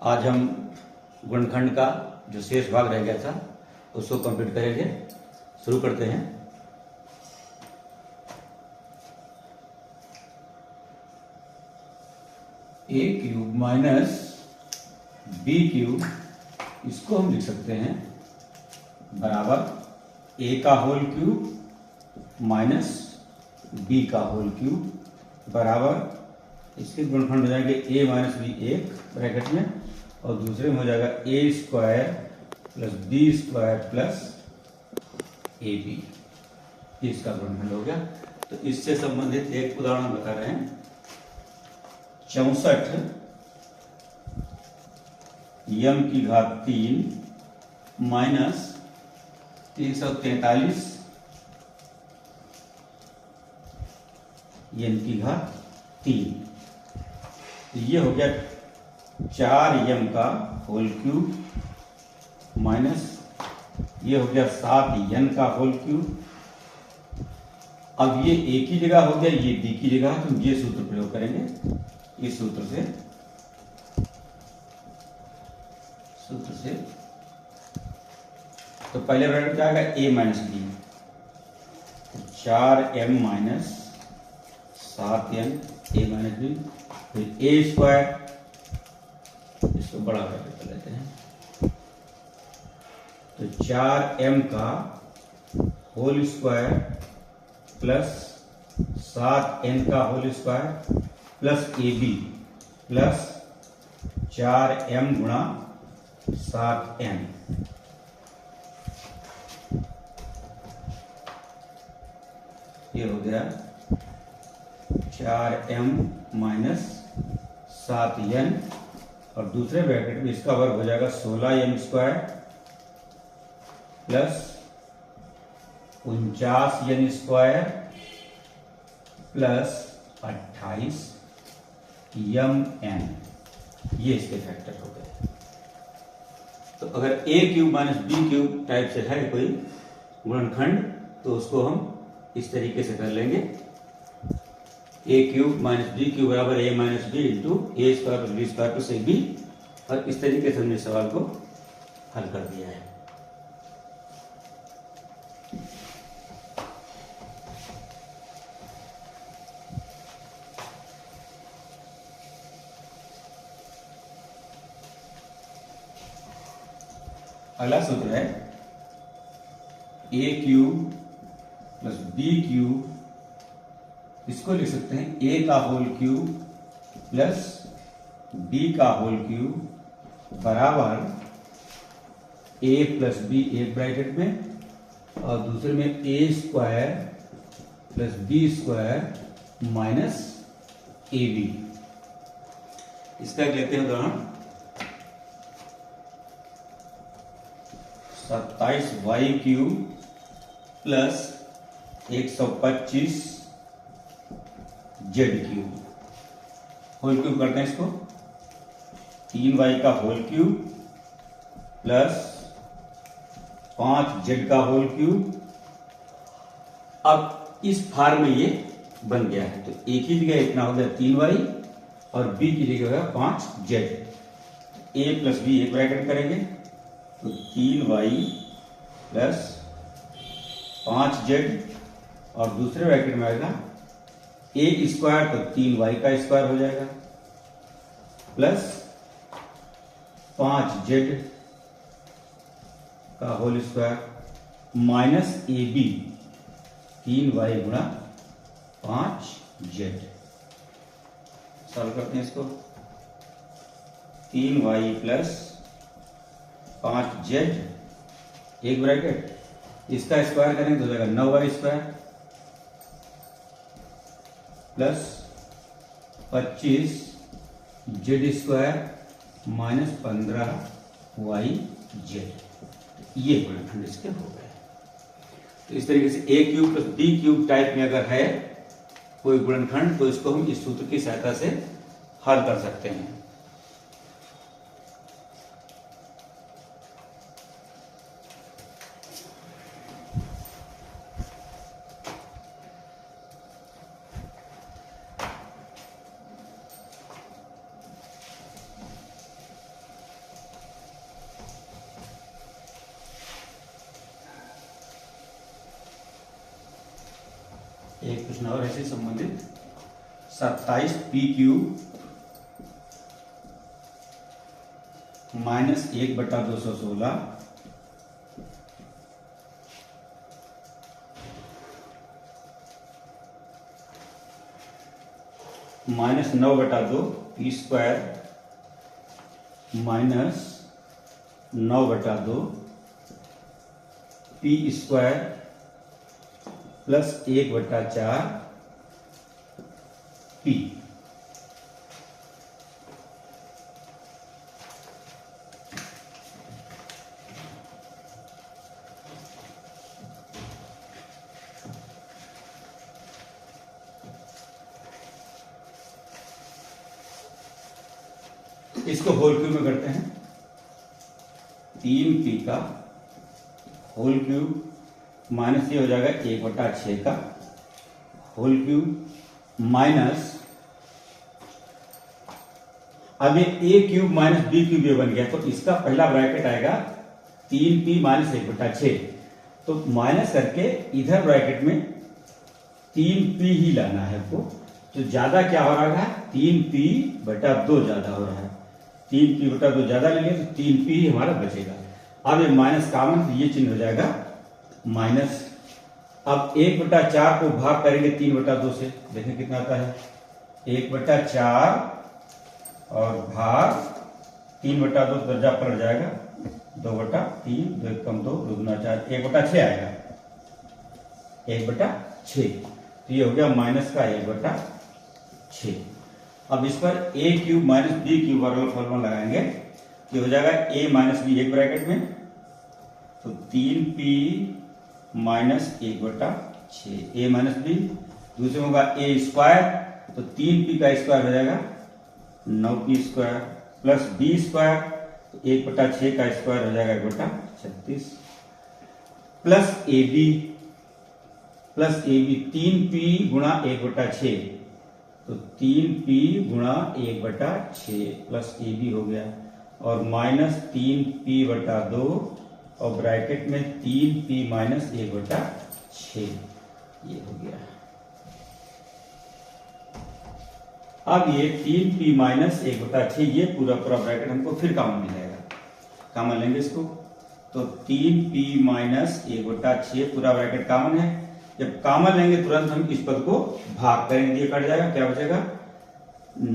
आज हम गुणनखंड का जो शेष भाग रह गया था उसको कंप्लीट करेंगे। शुरू करते हैं। A cube minus B cube, इसको हम लिख सकते हैं बराबर ए का होल क्यूब माइनस बी का होल क्यूब बराबर, इसके गुणनखंड हो जाएंगे ए माइनस बी एक ब्रैकेट में और दूसरे में हो जाएगा A square plus B square plus A B, इसका गुणनखंड हो गया। तो इससे संबंधित एक उदाहरण बता रहे हैं। 64 यम की घात 3 माइनस 343 यम की घात 3, तो ये हो गया 4 यम का होल क्यूब माइनस ये हो गया 7 यन का होल क्यूब। अब ये ए की जगह हो गया, ये बी की जगह, तो ये सूत्र प्रयोग करेंगे। इस सूत्र से तो पहले ब्रैकेट क्या आएगा A minus B, 4m minus 7n A minus B, फिर ए स्क्वायर, इसको बड़ा ब्रैकेट कर लेते हैं, तो 4m का होल स्क्वायर प्लस 7n का whole square plus A B plus 4m गुणा 7n, ये हो गया 4m माइनस 7n और दूसरे ब्रैकेट में इसका वर्ग हो जाएगा 16m square plus 49n square plus 28 M N, ये इसके फैक्टर हो गए। तो अगर A cube minus B cube type से है कोई गुणनखंड तो उसको हम इस तरीके से कर लेंगे। A cube minus B cube बराबर A minus B into A square plus B square plus A B, और इस तरीके से हमने सवाल को हल कर दिया है। अगला सूत्र है A cube plus B cube, इसको लिख सकते हैं ए का होल क्यूब प्लस बी का होल क्यूब बराबर ए प्लस बी एक ब्रैकेट में और दूसरे में A square plus B square minus A B. इसका लेते हैं उदाहरण। 27y cube plus 125 Z cube, whole cube करते हैं इसको, 3y का होल क्यूब प्लस 5 जेड का होल क्यूब। अब इस फार्म में ये बन गया है, तो एक ही जगह इतना हो गया 3y और b की जगह होगा 5 जेड। a प्लस बी एक ब्रैकेट करेंगे तो 3y प्लस 5 जेड और दूसरे ब्रैकेट में आएगा ए स्क्वायर, तो 3y का स्क्वायर हो जाएगा प्लस 5 जेड का whole square minus A B 3y गुणा 5 जेड। सॉल्व करते हैं इसको। 3y प्लस 5 जेड एक ब्रैकेट, इसका स्क्वायर करेंगे तो हो जाएगा 9y square plus 25 Z square minus 15y Z, ये गुणनखंड इसके हो गए। तो इस तरीके से A cube plus B cube type में अगर है कोई गुणनखंड तो इसको हम इस सूत्र की सहायता से हल कर सकते हैं। एक प्रश्न और ऐसे संबंधित 27 P cube minus 1/216 minus 9/2 P square minus 9/2 P square plus 1/4 P. इसको होल क्यूब में करते हैं। 3p का होल क्यूब माइनस ये हो जाएगा 1/6 का होल क्यूब माइनस, अब ये a cube minus b cube ये बन गया, तो इसका पहला ब्रैकेट आएगा 3p माइनस 1/6। तो माइनस करके इधर ब्रैकेट में 3p ही लाना है आपको। तो ज्यादा क्या हो रहा है, 3p/2 ज्यादा हो रहा है। 3p/2 ज्यादा ले लिया तो 3p ही हमारा बचेगा। अब ये माइनस कॉमन, तो ये चिन्ह हो जाएगा माइनस। अब 1/4 को भाग करेंगे 3/2 से, देखें कितना आता है 1/4 और भाग 3/2 दर्जा पलट जाएगा 2/3, 2 कम 2 दुगुना 4, 1/6 आएगा 1/6। तो ये हो गया माइनस का 1/6। अब इस पर a cube minus b cube वाला फॉर्मूला लगाएंगे, ये हो जाएगा a माइनस b एक ब्रैकेट में, तो 3p minus 1/6 a minus b। दूसरे में होगा a स्क्वायर, तो 3p का स्क्वायर हो जाएगा 9p square plus b square, तो 1/6 का स्क्वायर हो जाएगा 1/36 प्लस ab 3p गुणा 1/6, तो 3p गुणा 1/6 प्लस ab हो गया, और माइनस 3p/2 और ब्रैकेट में 3p माइनस 1/6 ये हो गया। अब ये 3p माइनस 1/6 ये पूरा पूरा ब्रैकेट हमको फिर कॉमन मिल जाएगा। कॉमन लेंगे इसको, तो 3p माइनस 1/6 पूरा ब्रैकेट कॉमन है। जब कॉमन लेंगे तुरंत हम इस पद को भाग करेंगे, ये कट जाएगा, क्या बचेगा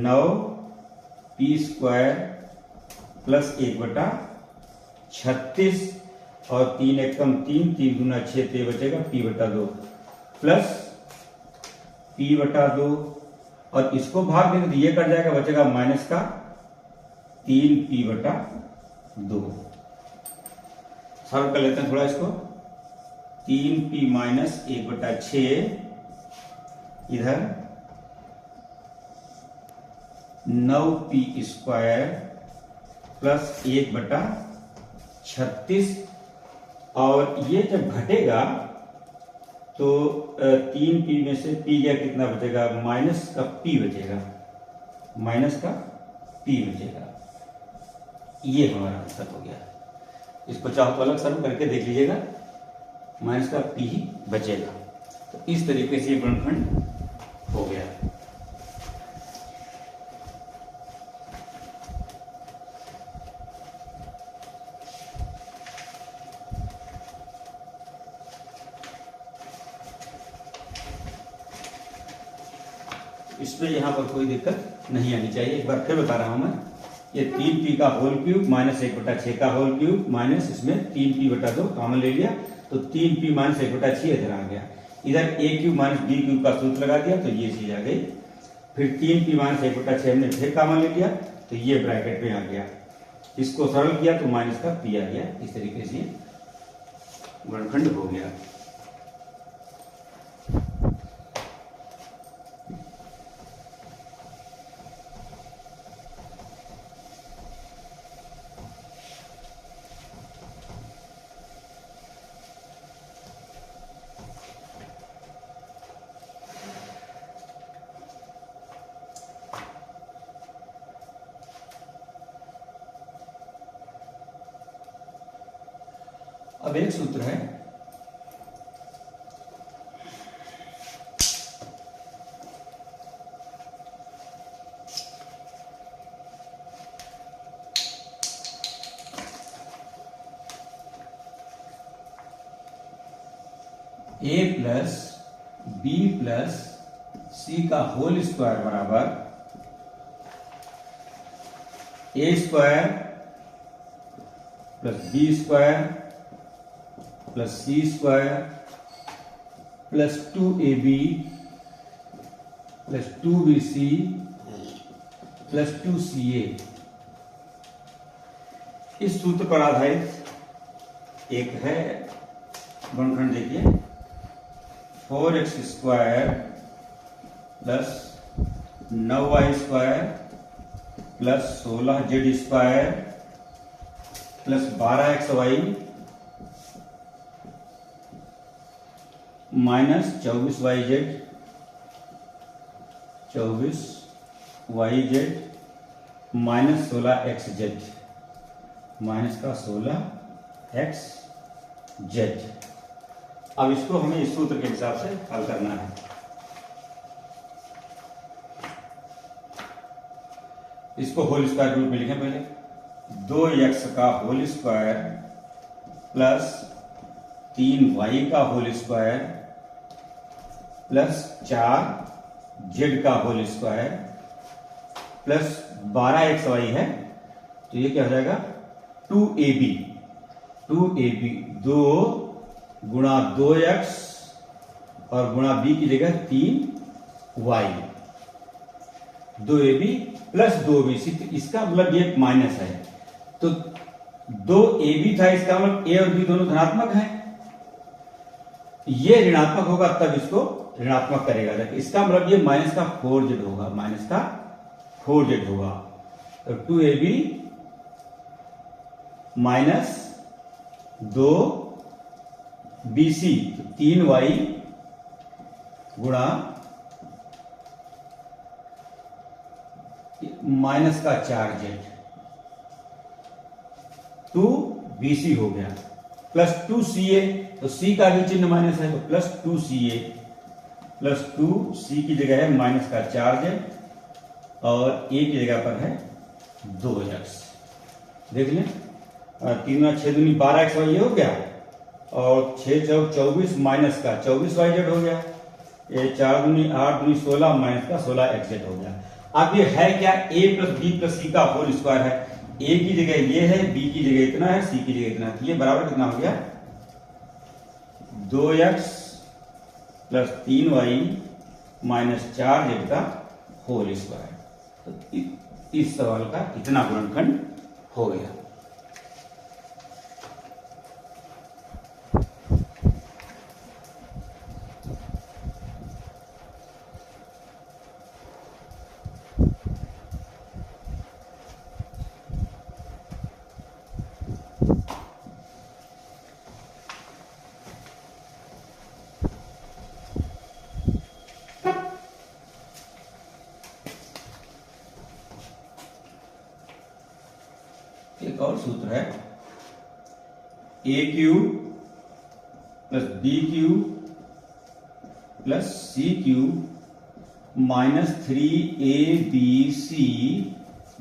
9p स्क्वायर प्लस 1/36 और 3 एक कम 3, 3 दूना 6, तो बचेगा p/2 प्लस p/2, और इसको भाग देंगे तो ये कट जाएगा, बचेगा माइनस का 3p/2। सॉल्व कर लेते हैं थोड़ा इसको। 3p माइनस 1/6 इधर 9p स्क्वायर प्लस 1/36, और ये जब घटेगा तो 3p में से p गया, कितना बचेगा माइनस का p बचेगा, माइनस का p बचेगा। ये हमारा आंसर हो गया। इसको चाहो तो अलग सॉल्व करके देख लीजिएगा, माइनस का p ही बचेगा। तो इस तरीके से ये गुणनखंड हो गया। इसमें यहां पर कोई दिक्कत नहीं आनी चाहिए। एक बार फिर बता रहा हूं मैं, ये 3p का होल क्यूब माइनस 1/6 का होल क्यूब माइनस इसमें 3p/2 कॉमन ले लिया, तो 3p माइनस 1/6 इधर आ गया। इधर a cube minus b cube का सूत्र लगा दिया, तो ये चीज आ गई। फिर 3p माइनस 1/6 हमने फिर कॉमन ले लिया, तो ये ब्रैकेट में आ गया। इसको सरल किया तो माइनस का p आ गया। इस तरीके से गुणनखंड हो गया। अब एक सूत्र है, A plus B plus C का होल स्क्वायर बराबर A square plus B square plus C square plus 2ab plus 2bc plus 2ca। इस सूत्र पर आधारित एक है गुणनखंड, देखिए 4x square plus 9y square plus 16z square plus 12xy minus 24yz minus 16xz minus का 16xz। अब इसको हमें इस सूत्र के हिसाब से हल करना है। इसको होल स्क्वायर रूप में लिखें पहले। 2x का होल स्क्वायर प्लस 3y का होल स्क्वायर प्लस 4z का होल स्क्वायर प्लस 12xy है, तो ये क्या हो जाएगा 2ab 2 गुणा 2x और गुणा b की जगह 3y 2ab प्लस 2bc। तो इसका मतलब ये माइनस है, तो 2ab था, इसका मतलब a और b दोनों धनात्मक हैं, ये ऋणात्मक होगा तब इसको ऋणात्मक करेगा, इसका मतलब ये माइनस का 4z होगा, माइनस का 4z होगा। तो 2ab माइनस 2bc 3y गुणा माइनस का 4z 2bc हो गया प्लस 2ca, तो c का भी चिन्ह माइनस है, तो प्लस 2ca प्लस 2c की जगह है माइनस का 4z और a की जगह पर है 2x। देख लें, 3 6 दूनी 12xy ये हो गया और 6 चौक 24 माइनस का 24yz हो गया, ये 4 दूनी 8 दूनी 16 माइनस का 16xz हो गया। अब ये है क्या, a plus B plus C का होल स्क्वायर है, a की जगह ये है, b की जगह इतना है, c की जगह इतना है, तो ये बराबर कितना हो गया 2x plus 3y minus 4z का होल स्क्वायर। तो इस सवाल का इतना गुणनखंड हो गया। एक और सूत्र है, a cube plus b cube plus c cube minus 3abc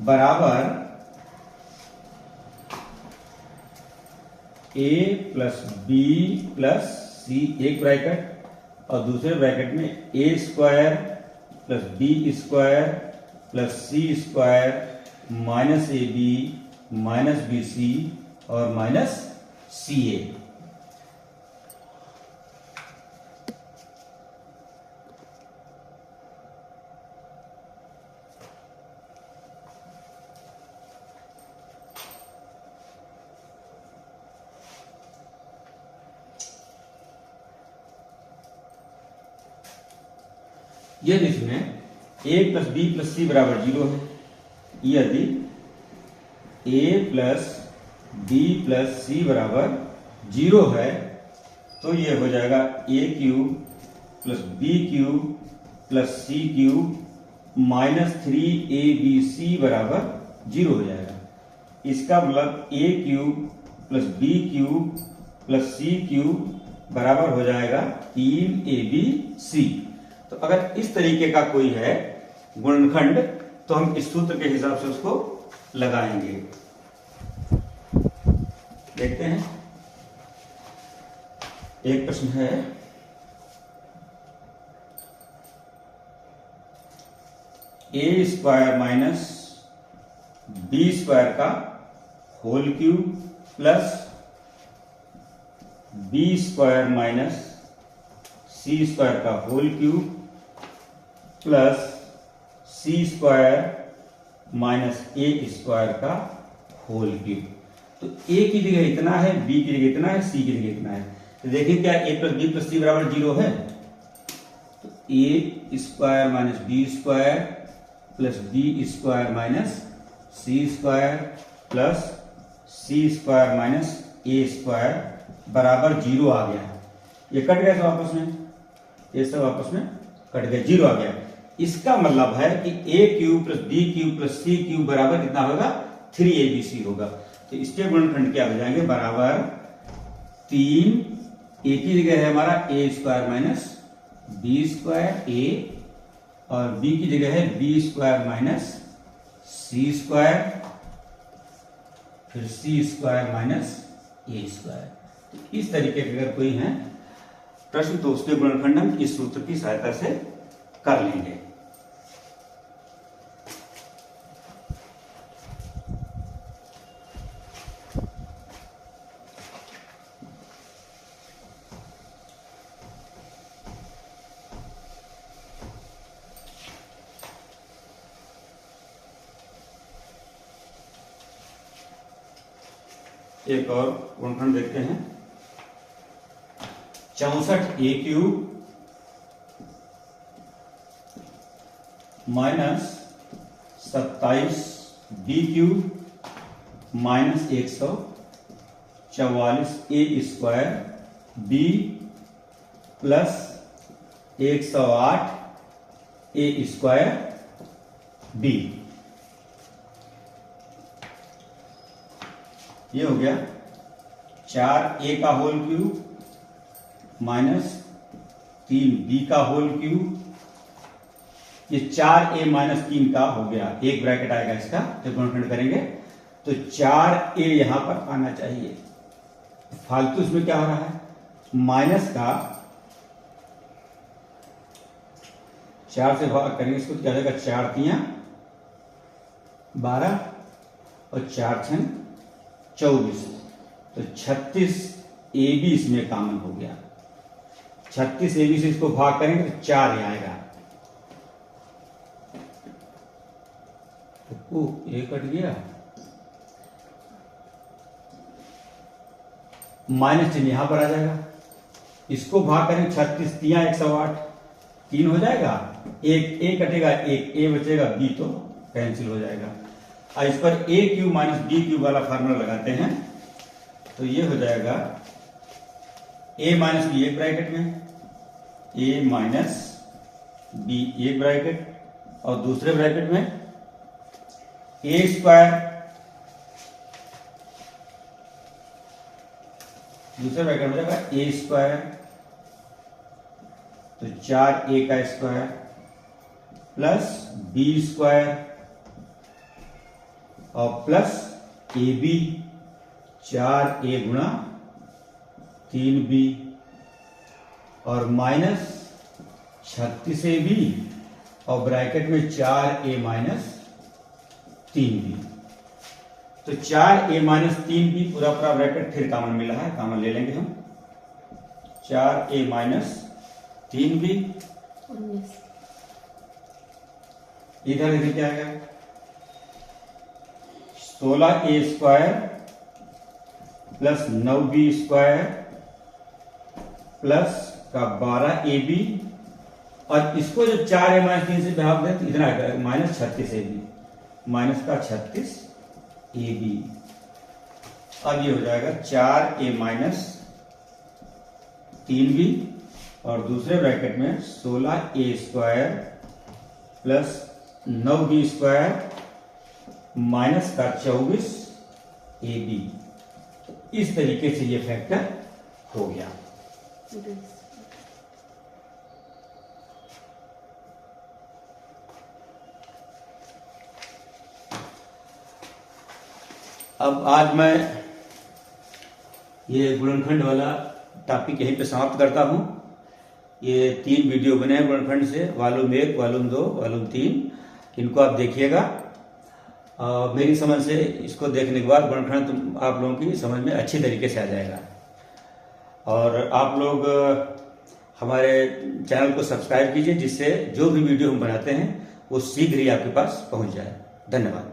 बराबर a plus b plus c, एक ब्रैकेट और दूसरे ब्रैकेट में a square plus b square plus c square minus ab minus bc और माइनस ca। यदि इसमें a plus b plus c बराबर 0 है, यदि a plus b plus c बराबर 0 है, तो ये हो जाएगा a cube plus b cube plus c cube minus 3abc बराबर 0 हो जाएगा। इसका मतलब a cube plus b cube plus c cube बराबर हो जाएगा 3abc। तो अगर इस तरीके का कोई है गुणनखंड, तो हम इस सूत्र के हिसाब से उसको लगाएंगे। देखते हैं, एक प्रश्न है A square minus B square का whole cube plus B square minus C square का whole cube plus C square minus A square का होल क्यूब। तो ए की जगह इतना है, बी की जगह इतना है, सी की जगह इतना है। तो देखिए क्या A plus B plus C बराबर 0 है। तो A square minus B square plus B square minus C square plus C square minus A square बराबर 0 आ गया। ये कट गया सब आपस में, ये सब आपस में कट गया, 0 आ गया। इसका मतलब है कि A cube plus B cube plus C cube बराबर कितना होगा, 3abc होगा। तो इसके गुणनखंड क्या हो जाएंगे, बराबर 3, ए की जगह है हमारा ए स्क्वायर माइनस बी स्क्वायर ए, और बी की जगह है B square minus C square, फिर सी स्क्वायर माइनस ए स्क्वायर। तो इस तरीके के अगर कोई है प्रश्न तो उसके गुणनखंड हम इस सूत्र की सहायता से कर लेंगे। एक और गुणनखंड देखते हैं, 64a cube minus 27b cube minus 144a square b plus 108a square b। ये हो गया 4a का होल क्यूब माइनस 3b का होल क्यूब। ये 4a माइनस 3 का हो गया, एक ब्रैकेट आएगा इसका, तो गुणनखंड करेंगे तो 4a यहां पर आना चाहिए। फालतू इसमें क्या हो रहा है, माइनस का 4 से भाग करेंगे इसको, क्या जाएगा 4 तियां 12 और 4 छन 24, तो 36ab इसमें कॉमन हो गया। 36ab से इसको भाग करेंगे तो 4 आएगा, तो ये कट गया, माइनस चिन्ह यहां पर आ जाएगा। इसको भाग करेंगे 36 तियां 108, 3 हो जाएगा, एक ए कटेगा, एक ए बचेगा, बी तो कैंसिल हो जाएगा। और इस पर ए क्यूब माइनस बी क्यूब वाला फार्मूला लगाते हैं, तो ये हो जाएगा ए माइनस बी एक ब्रैकेट में, ए माइनस बी एक ब्रैकेट, और दूसरे ब्रैकेट में ए स्क्वायर, दूसरे ब्रैकेट में जाएगा ए स्क्वायर, तो 4a का स्क्वायर प्लस बी स्क्वायर और प्लस ए बी, 4a गुणा 3b और माइनस 36ab और ब्रैकेट में 4a माइनस 3b। तो 4a माइनस 3b पूरा पूरा ब्रैकेट फिर कॉमन मिला है, कॉमन ले लेंगे हम, 4a माइनस 3b, इधर इधर क्या आएगा 16a square plus 9b square plus का 12ab, और इसको जब 4a माइनस 3 से भाग दें तो इतना आएगा माइनस 36ab, माइनस का 36ab। अब ये हो जाएगा 4a माइनस 3b और दूसरे ब्रैकेट में 16a square plus 9b square minus का 24ab। इस तरीके से ये फैक्टर हो गया। अब आज मैं ये गुणनखंड वाला टॉपिक यहीं पे समाप्त करता हूं। ये 3 वीडियो बने हैं गुणनखंड से, वॉल्यूम 1, वॉल्यूम 2, वॉल्यूम 3। इनको आप देखिएगा। मेरी समझ से इसको देखने के बाद गुणनखंड आप लोगों की समझ में अच्छी तरीके से आ जाएगा। और आप लोग हमारे चैनल को सब्सक्राइब कीजिए, जिससे जो भी वीडियो हम बनाते हैं वो शीघ्र ही आपके पास पहुंच जाए। धन्यवाद।